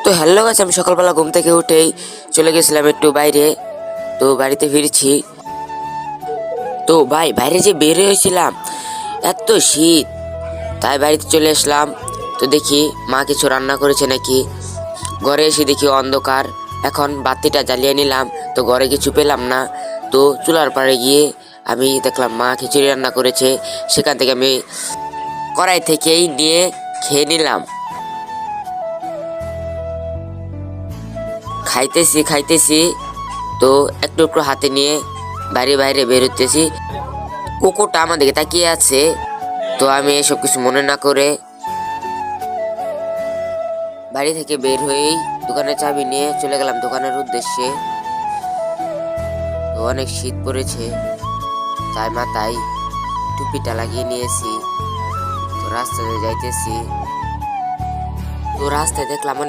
তো হ্যালো গাছ, আমি সকালবেলা ঘুম থেকে উঠেই চলে গেছিলাম একটু বাইরে। তো বাড়িতে ফিরছি। তো ভাই বাইরে যে বের হয়েছিলাম, এত শীত, তাই বাড়িতে চলে আসলাম। তো দেখি মা কিছু রান্না করেছে নাকি। ঘরে এসে দেখি অন্ধকার। এখন বাতিটা জ্বালিয়ে নিলাম, তো ঘরে কিছু পেলাম না। তো চুলার পাড়ে গিয়ে আমি দেখলাম মা খিচুড়ি রান্না করেছে। সেখান থেকে আমি কড়াই থেকেই নিয়ে খেয়ে নিলাম। খাইতেছি খাইতেছি, তো একটু একটু হাতে নিয়ে বাইরে বাইরে বের হতেছি। কুকুরটা আমার দিকে তাকিয়ে আছে। তো আমি এসব কিছু মনে না করে বাড়ি থেকে বের হয়েই দোকানের চাবি নিয়ে চলে গেলাম দোকানের উদ্দেশ্যে। তো অনেক শীত পড়েছে, তাই মাথায় টুপিটা লাগিয়ে নিয়েছি। তো রাস্তাতে যাইতেছি। তো রাস্তায় দেখলাম অনেক